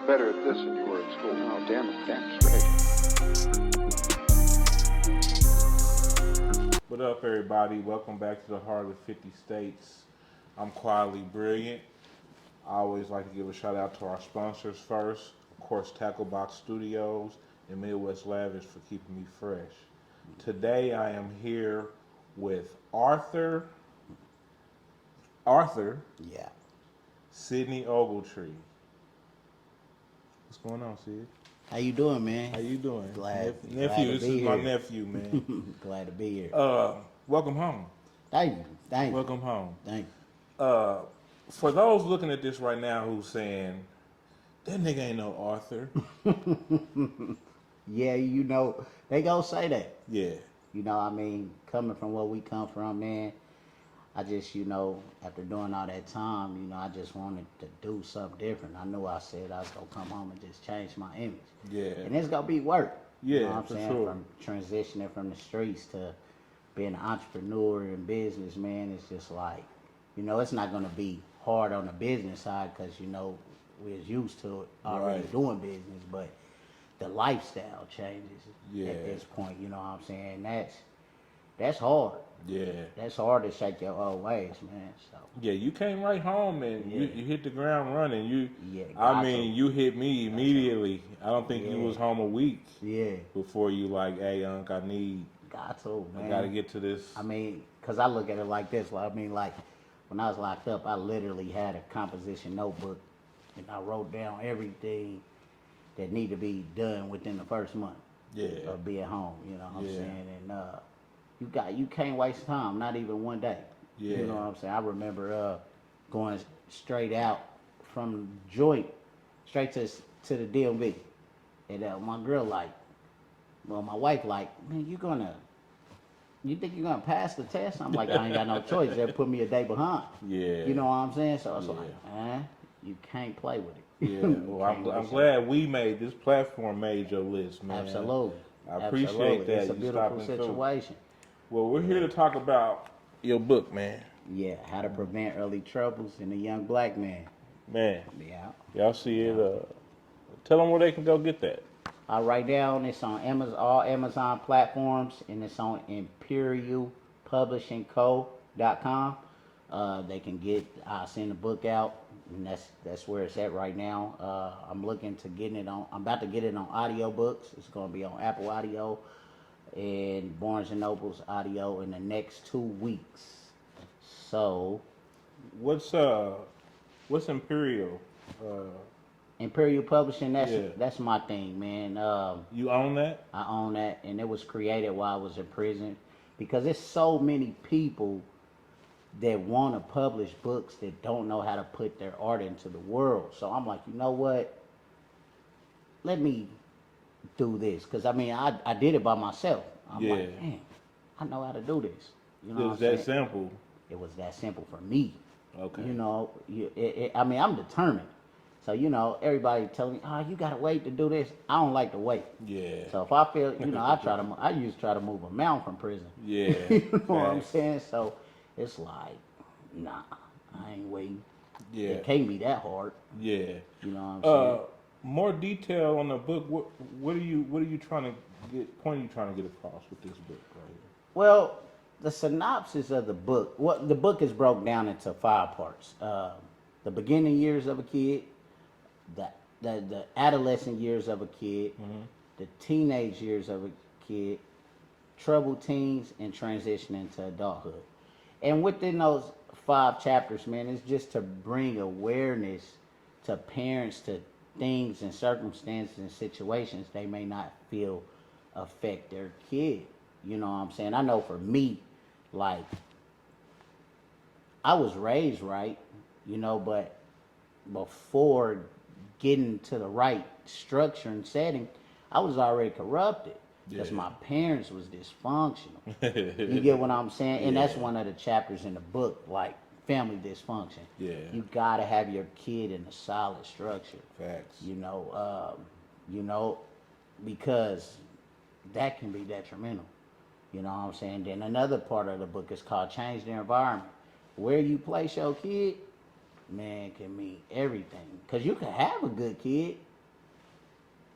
better at this than you were at school. Oh, damn straight. What up, everybody? Welcome back to the Heart of 50 States. I'm quietly brilliant. I always like to give a shout out to our sponsors first. Of course, Tacklebox Studios and Midwest Lavish for keeping me fresh. Today I am here with Arthur. Yeah. Sidney Ogletree. What's going on, Sid? How you doing, man? How you doing? Glad Nephew, to this be is my here. nephew, man. Glad to be here. Welcome home. Thank you. Welcome home. Thank For those looking at this right now who's saying, that nigga ain't no Arthur. you. Yeah, you know, they gonna say that. Yeah. You know, I mean, coming from where we come from, man, I just, you know, after doing all that time, you know, I just wanted to do something different. I knew I said I was gonna come home and just change my image. Yeah. And it's gonna be work. Yeah, You know what I'm for saying? sure. From transitioning from the streets to being an entrepreneur and businessman, it's just like, you know, it's not gonna be hard on the business side because, you know, we're used to it already Right. doing business, but the lifestyle changes Yeah. at this point, you know what I'm saying? That's hard. Yeah. That's hard to shake your old ways, man. So Yeah, you came right home and Yeah. you hit the ground running. Yeah, I got mean, to. you hit me immediately. I don't think you Yeah. was home a week Yeah, before you like, hey, Unc, I got to, man. gotta get to this. I mean, because I look at it like this. Like, I mean, like, when I was locked up, I literally had a composition notebook, and I wrote down everything that needed to be done within the first month Yeah. of being home, you know what I'm Yeah. saying? And you can't waste time, not even one day. Yeah. You know what I'm saying? I remember going straight out from joint, straight to the DMV. And my girl my wife like, man, you think you're gonna pass the test? I'm like, I ain't got no choice. They put me a day behind. Yeah. You know what I'm saying? So it's Yeah. like, man, you can't play with it. Yeah. You Well, can't I'm waste glad we made this platform made your list, it. man. Absolutely. I appreciate Absolutely. that. It's a You beautiful stopping through. situation. Well, we're here to talk about your book, man. Yeah, how to prevent early troubles in a young black man. Man, Yeah. y'all see it. Tell them where they can go get that. Right now, it's on Amazon, all Amazon platforms, and it's on ImperialPublishingCo.com. They can get. I'll send the book out, and that's where it's at right now. I'm looking to getting it on. I'm about to get it on audiobooks. It's going to be on Apple Audio and Barnes and Noble's Audio in the next 2 weeks. So, What's Imperial? Imperial Publishing, Yeah. that's my thing, man. You own that? I own that, and it was created while I was in prison because there's so many people that want to publish books that don't know how to put their art into the world. So I'm like, you know what? Let me do this because I mean, I did it by myself. I'm Yeah. like, man, I know how to do this. You know, It's what I'm that saying? simple. It was that simple for me. Okay. You know, I mean, I'm determined. So, you know, everybody telling me, oh, you got to wait to do this. I don't like to wait. Yeah. So if I feel, you know, I used to try to move a mountain from prison. Yeah. You know what I'm Facts. saying? So it's like, nah, I ain't waiting. Yeah. It can't be that hard. Yeah. You know what I'm saying? More detail on the book. What are you trying to get? Point are you trying to get across with this book right here? Well, the synopsis of the book, the book is broke down into 5 parts. The beginning years of a kid, the adolescent years of a kid, the teenage years of a kid, troubled teens, and transitioning to adulthood. And within those 5 chapters, man, it's just to bring awareness to parents to things and circumstances and situations they may not feel affect their kid. You know what I'm saying? I know for me, like, I was raised right, you know, but before getting to the right structure and setting, I was already corrupted because Yeah. my parents was dysfunctional. You get what I'm saying? And that's Yeah. one of the chapters in the book, like family dysfunction. Yeah. You gotta have your kid in a solid structure. Facts. You know, because that can be detrimental. You know what I'm saying? Then another part of the book is called Change the Environment. Where you place your kid, man, can mean everything. Because you can have a good kid,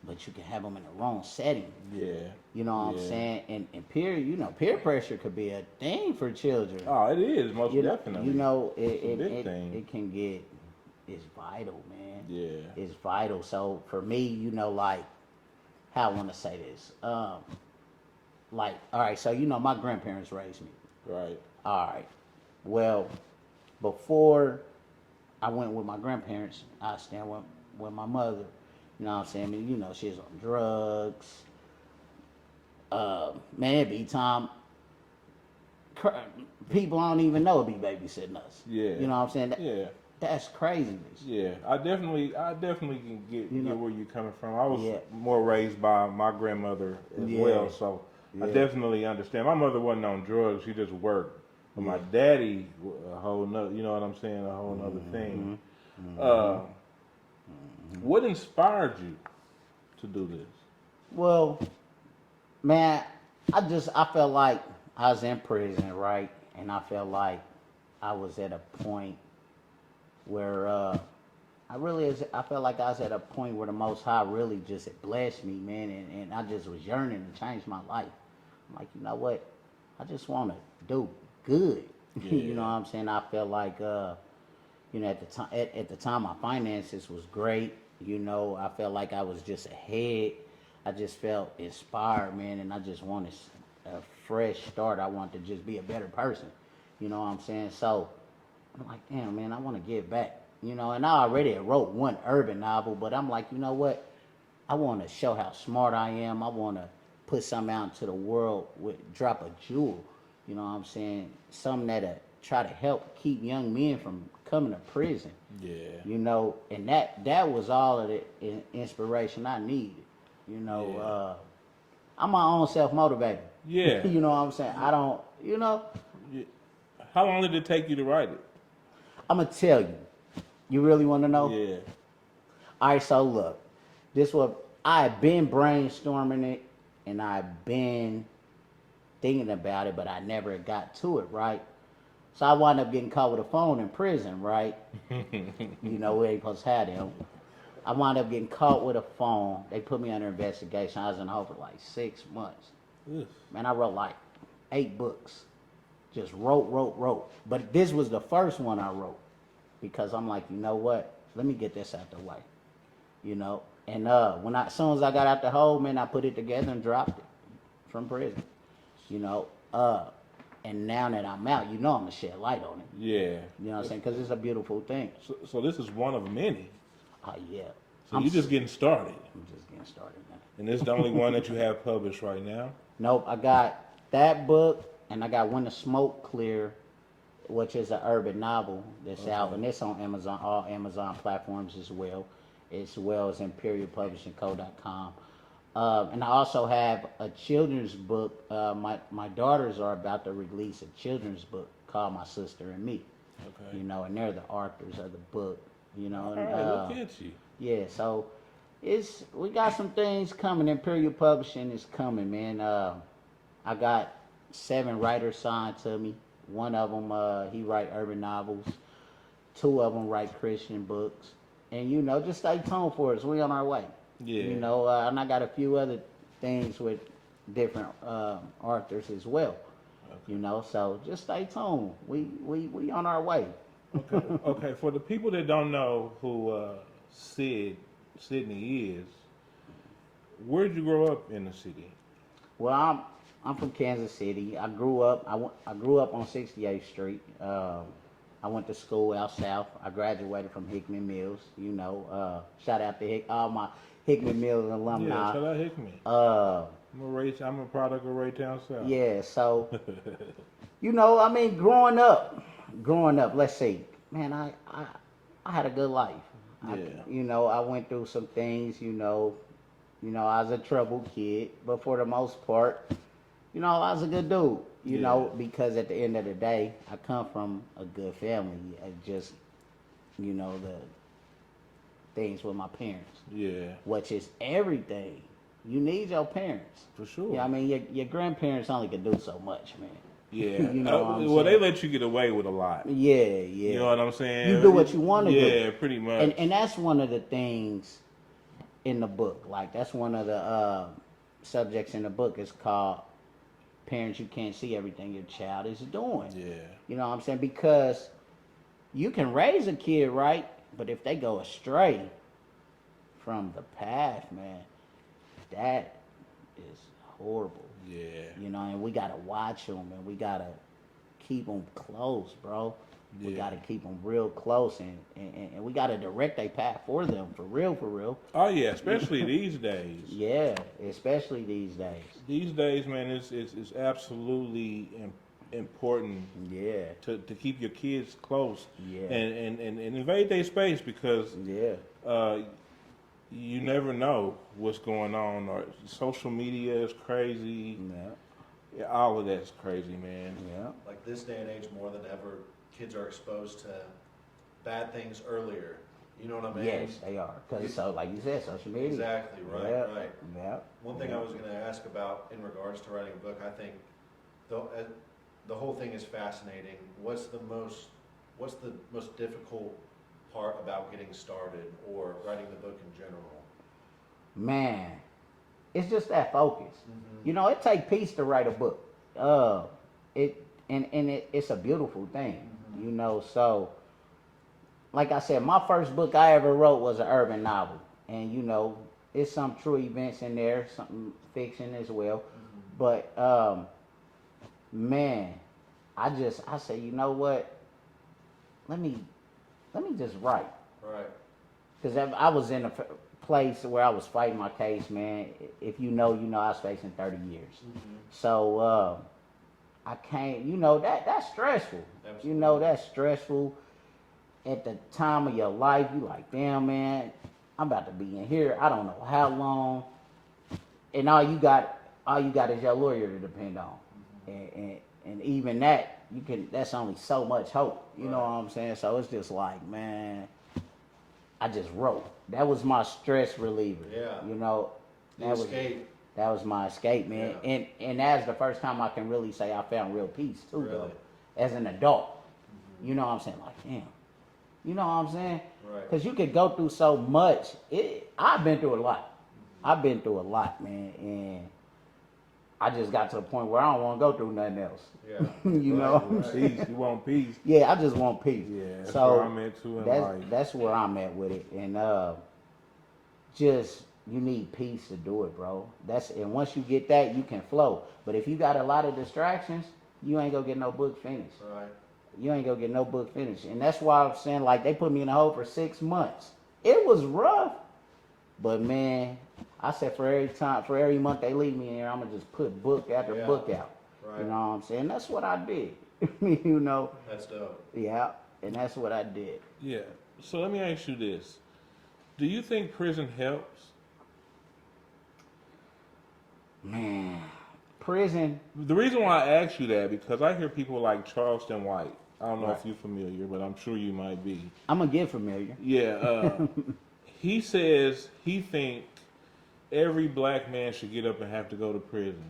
but you can have them in the wrong setting. Yeah. You know what I'm Yeah. saying? And peer pressure could be a thing for children. Oh, it is most You know, definitely. you know, It's a big it thing. can get, it's vital, man. Yeah. It's vital. So for me, you know, like, how I want to say this. Like, all right, so you know, my grandparents raised me. Right. All right. Well, before I went with my grandparents, I stayed with my mother. You know what I'm saying? I mean, you know, she was on drugs. Man, it be time. People I don't even know be babysitting us. Yeah. You know what I'm saying? Yeah. That's craziness. Yeah, I definitely can get You know- where you're coming from. I was Yeah. more raised by my grandmother as Yeah. well, so I Yeah. definitely understand. My mother wasn't on drugs; she just worked. But my Yeah. daddy, a whole nother, you know what I'm saying, a whole nother thing. What inspired you to do this? Well, man, I felt like I was in prison, right? And I felt like I was at a point where I felt like I was at a point where the Most High really just had blessed me, man, and I just was yearning to change my life. I'm like, you know what? I just want to do good. You know what I'm saying? I felt like, you know, at the time, my finances was great. You know, I felt like I was just ahead. I just felt inspired, man, and I just wanted a fresh start. I wanted to just be a better person. You know what I'm saying? So I'm like, damn, man, I want to give back. You know, and I already wrote one urban novel, but I'm like, you know what? I want to show how smart I am. I want to put something out into the world drop a jewel. You know what I'm saying? Something that try to help keep young men from coming to prison. Yeah, You know, and that was all of the inspiration I needed. You know, Yeah. I'm my own self motivator. Yeah. You know what I'm saying? I don't, you know, How long did it take you to write it? I'm gonna tell you. You really want to know? Yeah, All right, so look, this what I've been brainstorming it, and I've been thinking about it, but I never got to it, right? So I wound up getting caught with a phone in prison, right? You know, we ain't supposed to have them. I wound up getting caught with a phone. They put me under investigation. I was in the hole for like 6 months. Ugh. Man, I wrote like 8 books. Just wrote. But this was the first one I wrote because I'm like, you know what? Let me get this out the way. You know? And as soon as I got out the hole, man, I put it together and dropped it from prison. You know? And now that I'm out, you know I'm gonna shed light on it. Yeah. You know what I'm saying? Because it's a beautiful thing. So this is one of many. Oh yeah. So you're just getting started, I'm just getting started, man. and this is the only one that you have published right now. Nope, I got that book, and I got When the Smoke Clear, which is an urban novel that's out, and it's on Amazon, all Amazon platforms as well as ImperialPublishingCo.com. And I also have a children's book. My daughters are about to release a children's book called My Sister and Me. Okay. You know, and they're the authors of the book. You know, All and right, look at you. yeah, so we got some things coming. Imperial Publishing is coming, man. I got 7 writers signed to me. One of them, he write urban novels. 2 of them write Christian books. And you know, just stay tuned for us. We on our way. Yeah. You know, and I got a few other things with different authors as well. Okay. You know, so just stay tuned. We on our way. Okay. For the people that don't know who Sidney is, where did you grow up in the city? Well, I'm from Kansas City. I grew up on 68th Street. I went to school out south. I graduated from Hickman Mills. You know, shout out to all my Hickman Mills alumni. Yeah, shout out Hickman. I'm a product of Raytown South. Yeah, so you know, I mean, growing up, let's see, man, I had a good life. Yeah. You know, I went through some things. You know, I was a troubled kid, but for the most part, you know, I was a good dude. You know, because at the end of the day, I come from a good family. I just, you know, the things with my parents. Yeah. Which is everything. You need your parents. For sure. Yeah, I mean, your grandparents only can do so much, man. Yeah. You know what I'm well, saying? they let you get away with a lot. Yeah. You know what I'm saying? You do what you want to do. Yeah, pretty much. And that's one of the things in the book. Like that's one of the subjects in the book. It's called "Parents, You Can't See Everything Your Child Is Doing." Yeah. You know what I'm saying? Because you can raise a kid right, but if they go astray from the path, man, that is horrible. Yeah. You know, and we gotta watch them, and we gotta keep them close, bro. We Yeah. gotta keep them real close, and we gotta direct their path for them, for real, for real. Oh yeah, especially these days. Yeah, especially these days. These days, man, it's absolutely important Yeah, to keep your kids close Yeah. and invade their space because yeah, you never know what's going on. Or social media is crazy. yeah, Yeah, all of that's crazy, man. yeah. Like this day and age, more than ever, kids are exposed to bad things earlier. You know what I mean? Yes, they are. Cause so, like you said, social media. Exactly, right, Yeah, right. yeah. One thing I was going to ask about in regards to writing a book, I think the whole thing is fascinating. What's the most difficult part about getting started or writing the book in general? Man, it's just that focus. You know, it take peace to write a book. It's a beautiful thing. You know, so like I said, my first book I ever wrote was an urban novel, and you know, it's some true events in there, some fiction as well. But man, I say, you know what? Let me just write. Right. Because I was in a place where I was fighting my case, man. If you know, I was facing 30 years. So I can't, you know, that's stressful. Absolutely. You know, that's stressful. At the time of your life, you like, damn, man, I'm about to be in here. I don't know how long. And all you got is your lawyer to depend on. And even that, that's only so much hope. You know what I'm saying? So it's just like, man, I just wrote. That was my stress reliever. Yeah. You know, The escape. that was my escape, man. Yeah. And that's the first time I can really say I found real peace too, Really? though. As an adult. You know what I'm saying? Like, damn. You know what I'm saying? Right. Because you could go through so much. I've been through a lot. I've been through a lot, man. And I just got to the point where I don't want to go through nothing else. Yeah. You know what I'm saying? Peace. You want peace. Yeah, I just want peace. Yeah, that's so where I'm at too in life. that's where I'm at with it. And just you need peace to do it, bro. And once you get that, you can flow. But if you got a lot of distractions, you ain't gonna get no book finished. Right. You ain't gonna get no book finished. And that's why I'm saying, like, they put me in a hole for 6 months. It was rough. But man, I said for every month they leave me in here, I'm gonna just put book after book out. Right. You know what I'm saying? That's what I did. You know? That's dope. Yeah. And that's what I did. Yeah. So let me ask you this: do you think prison helps? Man, prison. The reason why I ask you that because I hear people like Charleston White. I don't know Right. if you're familiar, but I'm sure you might be. I'm gonna get familiar. Yeah. He says he think every black man should get up and have to go to prison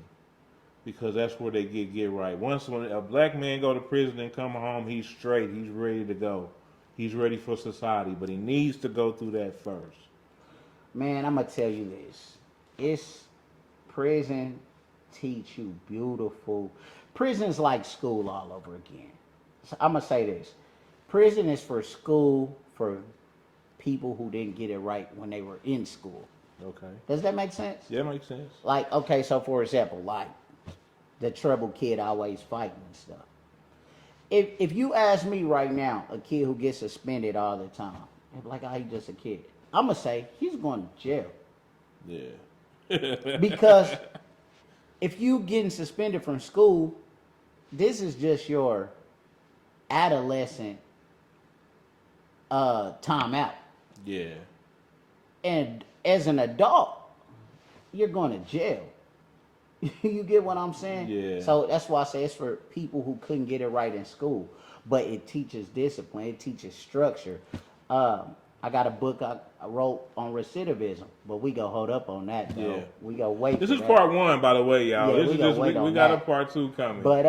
because that's where they get right. When a black man go to prison and come home, he's straight. He's ready to go. He's ready for society, but he needs to go through that first. Man, I'm gonna tell you this. Prison teach you beautiful. Prison's like school all over again. So I'm gonna say this. Prison is for school for people who didn't get it right when they were in school. Okay. Does that make sense? Yeah, makes sense. Like, okay, so for example, like the troubled kid always fighting and stuff. If you ask me right now, a kid who gets suspended all the time, like, oh, he's just a kid, I'm gonna say he's going to jail. Yeah. Because if you getting suspended from school, this is just your adolescent time out. Yeah. And as an adult, you're going to jail. You get what I'm saying? Yeah. So that's why I say it's for people who couldn't get it right in school. But it teaches discipline. It teaches structure. I got a book I wrote on recidivism, but we go hold up on that though. Yeah. We go wait. This for is that. part one, by the way, y'all. Yeah, This we is gonna just wait we on got a that. part two coming. But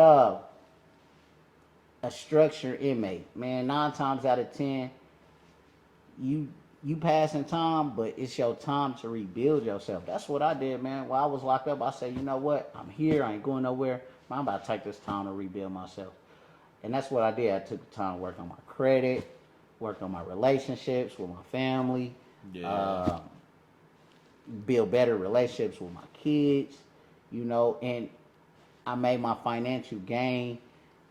a structured inmate, man, 9 times out of 10, you you passing time, but it's your time to rebuild yourself. That's what I did, man. While I was locked up, I said, you know what? I'm here. I ain't going nowhere. I'm about to take this time to rebuild myself. And that's what I did. I took the time to work on my credit, work on my relationships with my family, Yeah. build better relationships with my kids, and I made my financial gain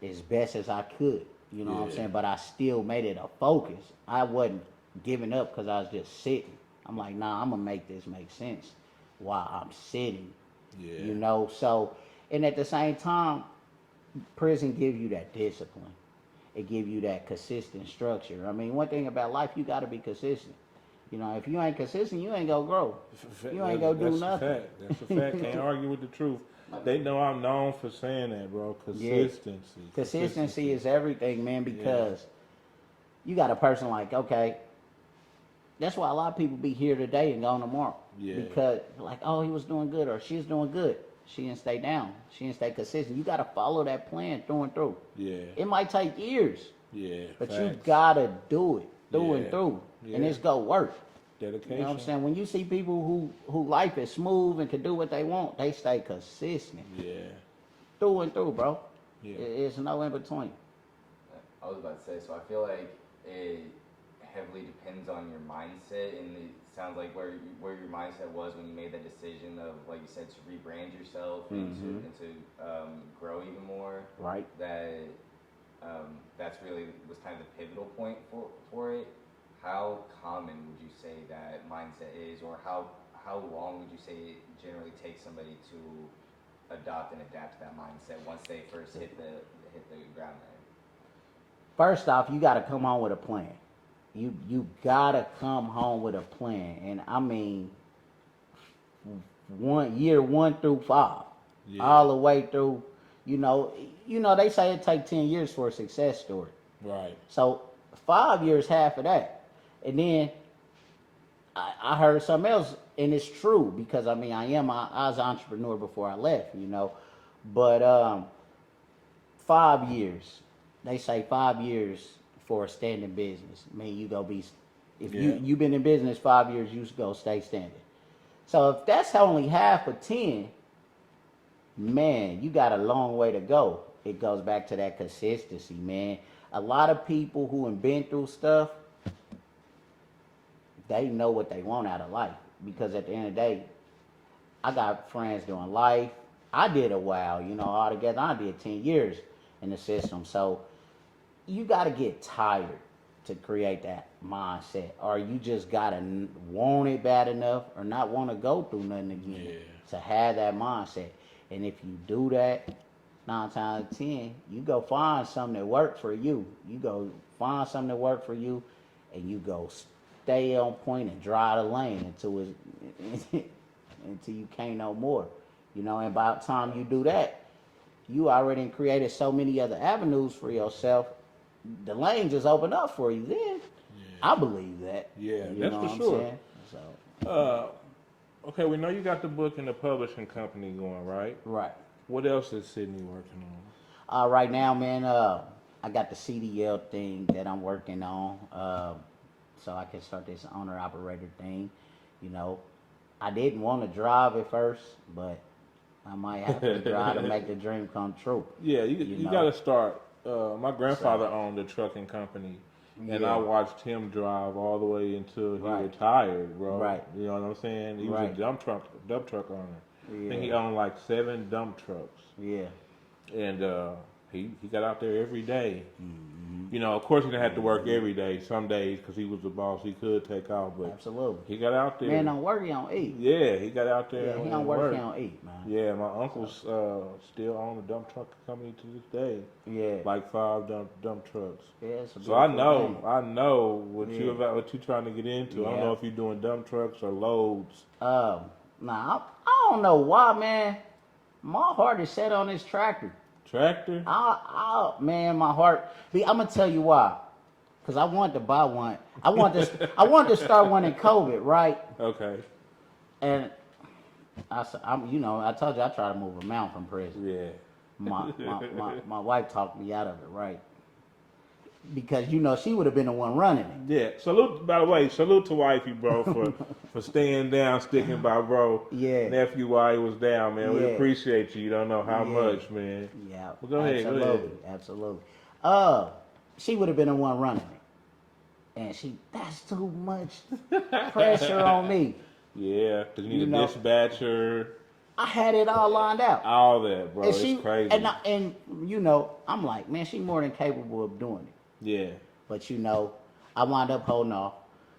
as best as I could. You know what I'm Yeah. saying? But I still made it a focus. I wasn't giving up because I was just sitting. I'm like, nah, I'm gonna make this make sense while I'm sitting. Yeah. So, and at the same time, prison gives you that discipline. It gives you that consistent structure. I mean, one thing about life, you got to be consistent. If you ain't consistent, you ain't gonna grow. You ain't gonna do That's nothing. a fact. That's a fact. Can't argue with the truth. They know I'm known for saying that, bro. Consistency. Consistency is everything, man, because you got a person like, okay, that's why a lot of people be here today and gone tomorrow. Yeah. Because, like, oh, he was doing good or she's doing good. She didn't stay down. She didn't stay consistent. You got to follow that plan through and through. Yeah. It might take years, Yeah. but facts. you got to do it through and Yeah. through. And Yeah. it's going to work. Dedication. You know what I'm saying? When you see people who life is smooth and can do what they want, they stay consistent. Yeah. Through and through, bro. Yeah. It's no in between. I was about to say, so I feel like it heavily depends on your mindset, and it sounds like where your mindset was when you made that decision of, like you said, to rebrand yourself and to grow even more. Right. That's really was kind of the pivotal point for it. How common would you say that mindset is, or how long would you say it generally takes somebody to adopt and adapt to that mindset once they first hit the ground there? First off, you got to come home with a plan. You got to come home with a plan, and I mean, year 1 through 5, all the way through. They say it take 10 years for a success story. Right. So 5 years, half of that. And then I heard something else, and it's true because I mean I was an entrepreneur before I left, but 5 years. They say 5 years for a standing business. I mean, you go be if you've been in business 5 years, you go stay standing. So if that's only half of 10, man, you got a long way to go. It goes back to that consistency, man. A lot of people who have been through stuff, they know what they want out of life. Because at the end of the day, I got friends doing life. I did a while, altogether I did 10 years in the system. So you got to get tired to create that mindset. Or you just got to want it bad enough or not want to go through nothing again to have that mindset. And if you do that, 9 times out of 10, you go find something that works for you. You go find something that works for you, and you go stay on point and drive the lane until you can't no more. And by the time you do that, you already created so many other avenues for yourself. The lane just opened up for you then. I believe that. Yeah, You that's know for what I'm sure. saying? So, Okay, we know you got the book and the publishing company going, right? right. What else is Sidney working on? Right now, man, I got the CDL thing that I'm working on, so I can start this owner-operator thing. I didn't want to drive at first, but I might have to drive to make the dream come true. Yeah, you know? got to start. My grandfather owned a trucking company, and I watched him drive all the way until he retired, bro. Right. You know what I'm saying? He was a dump truck owner. I think he Yeah. owned like 7 dump trucks. Yeah. And he got out there every day. Of course he didn't have to work every day. Some days, because he was the boss, he could take off. But Absolutely. he got out there. Man don't work, he don't eat. Yeah, he got out there. Yeah, he and don't work, worked. he don't eat, man. Yeah, my uncle's still own a dump truck company to this day. Yeah. Like 5 dump trucks. Yeah, it's a So I beautiful thing. know what you trying to get into. I don't know if you're doing dump trucks or loads. Nah, I don't know why, man. My heart is set on this tractor. Tractor? Man, my heart. I'm gonna tell you why. Cause I wanted to buy one. I wanted to start one in COVID, right? Okay. And I told you I tried to move a mountain from prison. Yeah. My wife talked me out of it, right? because you know she would have been the one running it. Yeah. Salute. By the way, salute to wifey, bro, for staying down, sticking by, bro. Yeah. Nephew while he was down, man. We Yeah. appreciate you. You don't know how Yeah. much, man. Yeah, Well, go ahead, go ahead. Absolutely. She would have been the one running it, and that's too much pressure on me. Yeah, because you need You a know- dispatcher, I had it all lined out. all that, bro. And It's crazy. and you know, I'm like, man, she more than capable of doing it. Yeah. But you know, I wound up holding off.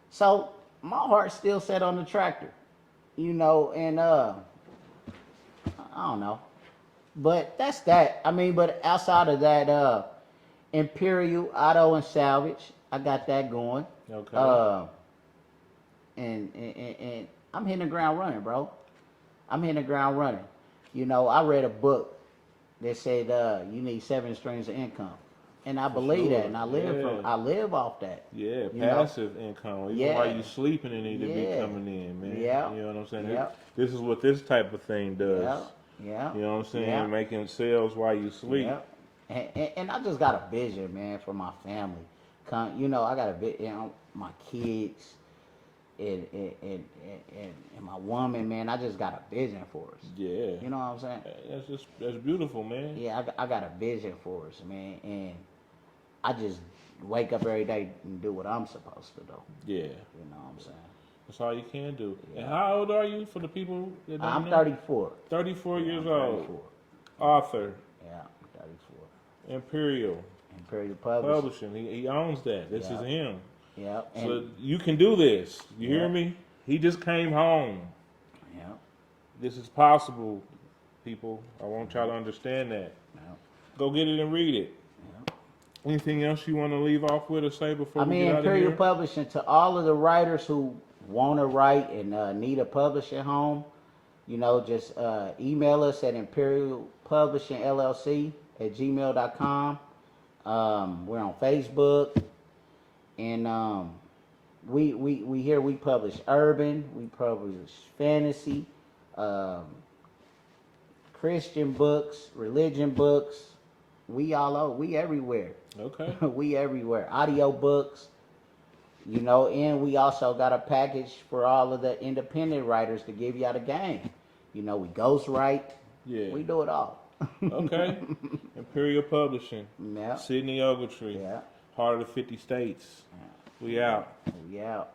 So my heart still set on the tractor, you know, and I don't know. But that's that. I mean, but outside of that, Imperial Auto and Salvage, I got that going. Okay. And I'm hitting the ground running, bro. I'm hitting the ground running. You know, I read a book that said you need 7 streams of income. And I believe sure. that, and I live off that. Yeah, you know? passive income. Even Yeah. while you sleeping, it need to be Yeah. coming in, man. Yeah. You know what I'm saying? Yeah. This is what this type of thing does. Yeah. You know what I'm saying? Yeah. Making sales while you sleep. Yeah. And I just got a vision, man, for my family. You know, I got a vision, you know, my kids and my woman, man. I just got a vision for us. Yeah. You know what I'm saying? That's beautiful, man. Yeah, I got a vision for us, man, and I just wake up every day and do what I'm supposed to do. Yeah. You know what I'm saying? That's all you can do. And how old are you for the people that don't I'm know? 34. 34 Yeah, years I'm old. 34. Author. Yeah, I'm 34. Imperial. Imperial Publishing. Publishing. He owns that. This is him. Yeah, and So you can do this. You Yeah. hear me? He just came home. yeah, This is possible, people. I want y'all to understand that. yeah. Go get it and read it. Yeah. Anything else you want to leave off with or say before I we mean, get out of Imperial here? Publishing, to all of the writers who want to write and need a publishing home, you know, just email us at imperialpublishingllc@gmail.com. We're on Facebook, and we here we publish urban, we publish fantasy, Christian books, religion books. We everywhere. Okay. We everywhere. Audio books, you know, and we also got a package for all of the independent writers to give y'all the game. You know, we ghostwrite. Yeah. We do it all. Okay. Imperial Publishing. Yeah. Sidney Ogletree. Yeah. Heart of the 50 States. We out. We out.